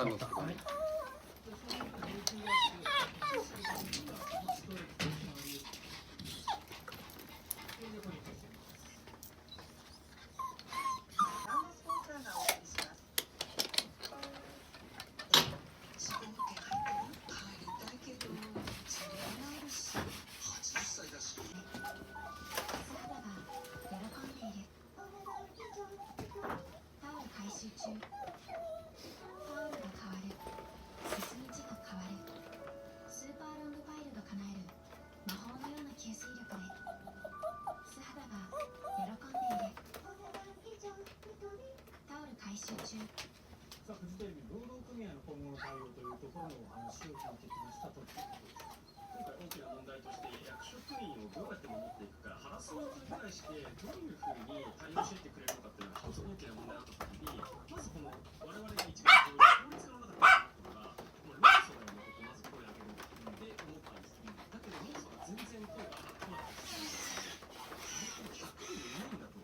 なるんですけど、さあ、フジテレビ労働組合の今後の対応というところのお話を聞いてきましたということです。今回大きな問題として役職員をどうやって守っていくか、ハラスメントに対してどういうふうに対応していってくれるのかっていうのが一つ大きな問題だった時に、まずこの我々が一番こう法律の中でこの労組のことをまず声を上げるって思ったんです。だけど労組が全然声が上がってこなかったです。100人いないんだと思って、我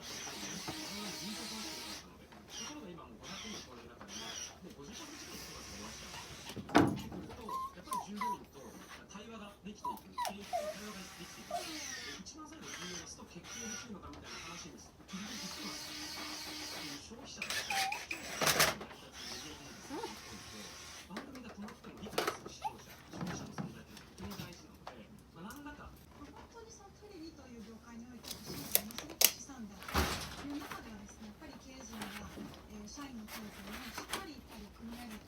々人口関係だったので、ところが今もう500人超える中にもう50%近くの人がいました。そうするとやっぱり従業員と対話ができていく、経営と対話ができていく。一番最後重要なスト決定できるのかみたいな話に切り替えてきます。消費者の視聴者の番組が止まっても理解する視聴者の存在ってとても大事なので、何らか本当にそのテレビという業界においてものすごく資産だという中ではですね、やっぱり経営陣が、社員の声というのをしっかり組み上げて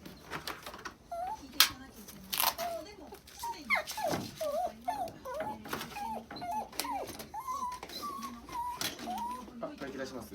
聞いていかなきゃいけない。でもすでに今回の会計出します？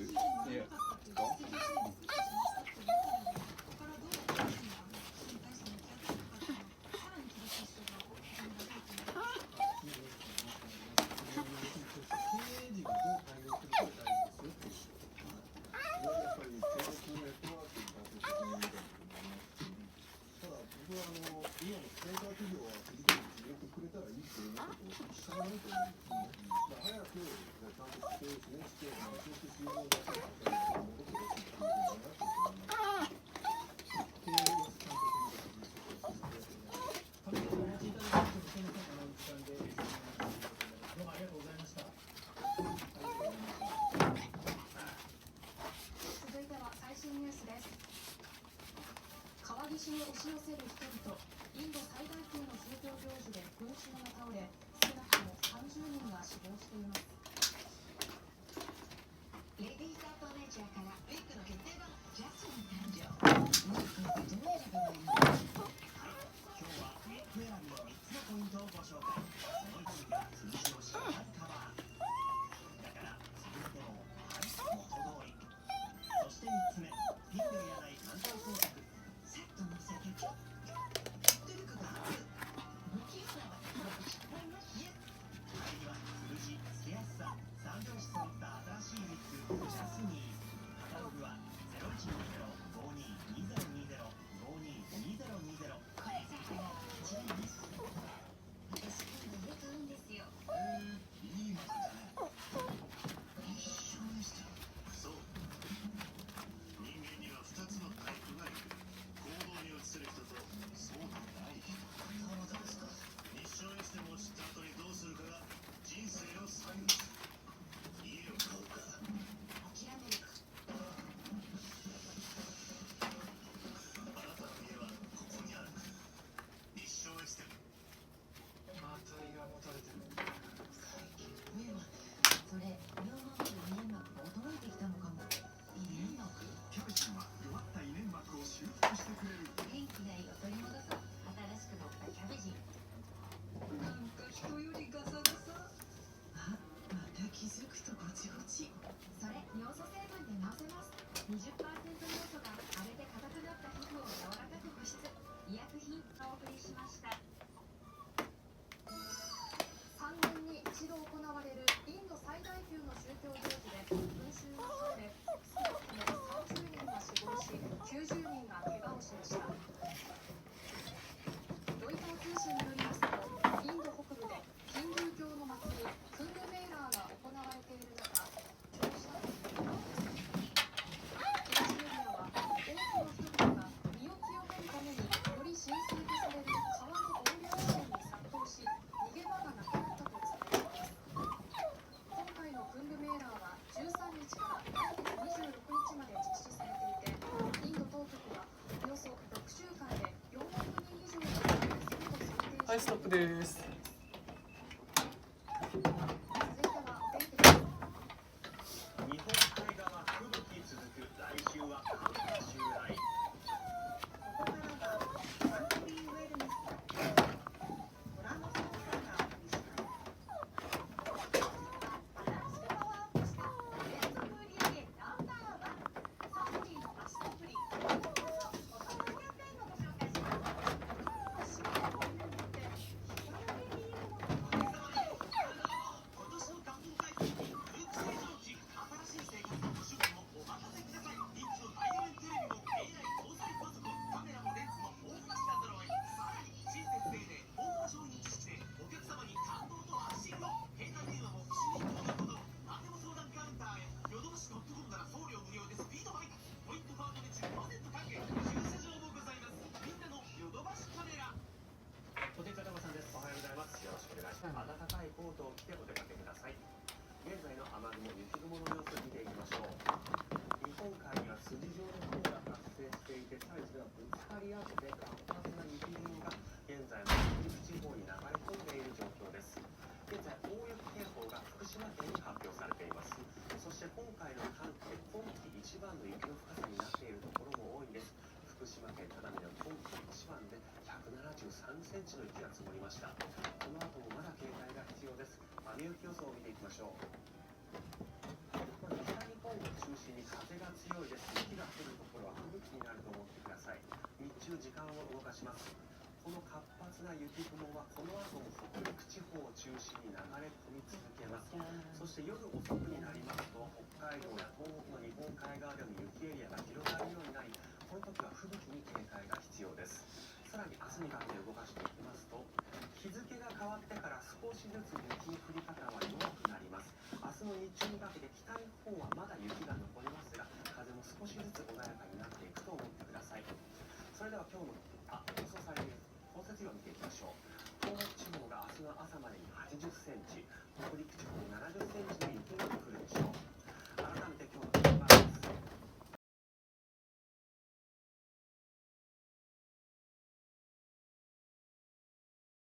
川岸に押し寄せる人々。インド最大級の宗教行事で群衆が倒れ、少なくとも30人が死亡しています。レディースアットネイチャーからウィッグの決定版ジャスミン誕生。どう選べばいいの？今日はネット選びの3つのポイントをご紹介。その1が通常しっかりカバー。だから続いても元通り。そして3つ目、ピンクいらない簡単装着。セットのせてちょっとルクが合う。不器用な私失敗なし。帰りは数字、つけやすさ、三拍子揃った新しいミックスジャスミン。カタログは0120-5220-522020。これじゃあ違います。私今度よくはい、ストップです。続いてはお天気です。日本海側吹雪続く。来週は寒波襲来。ここからはサントリーウェルネスご覧のスポンサーがお送りします。新しくパワーアップした連続売上ナンバーワンサントリーのアシストプリン今こそお得なキャンペーンをご紹介します。足元を巡って日帰りにいるものは今年の関門海峡に空気清浄機。新しい生活のご主人もお任せください。人気の大画面テレビも AI 搭載パソコン、カメラもレンズも豊富な品揃え。さらに親切丁寧大型商品知識でお客様に感動と安心を。携帯電話も不思議とのこと。何でも相談カウンターへ。ヨドバシ.comなら送料無料でスピードバイク。ポイントカードで 10% 還元。駐車場もございます。みんなのヨドバシカメラ。お手片岡さんです。おはようございます。よろしくお願いします。暖かいコートを着てお出かけください。現在の雨雲、雪雲の様子を見ていきましょう。日本海には筋状の雲が発生していて、大地がぶつかり合って活発な雪雲が現在も北陸地方に流れ込んでいる状況です。現在、大雪警報が福島県に発表されています。そして今回の寒気で今季一番の雪の深さになっているところも多いんです。福島県只見の今季一番で173センチの雪が積もりました。この後もまだ警戒が必要です。雨雪予想を見ていきましょう。まず北日本を中心に風が強いです。雪が降るところは吹雪になると思ってください。日中時間を動かします。この活発な雪雲はこの後も北陸地方を中心に流れ込み続けます。そして夜遅くになりますと北海道や東北の日本海側でも雪エリアが広がるようになり、この時は吹雪に警戒が必要です。さらに明日にかけて動かしていきますと、日付が変わってから少しずつ雪の降り方は弱くなります。明日の日中にかけて北日本はまだ雪が残りますが、風も少しずつ穏やかになっていくと思ってください。それでは今日の予想される降雪量を見ていきましょう。東北地方が明日の朝までに80センチ、北陸地方70センチの雪が降るでしょう。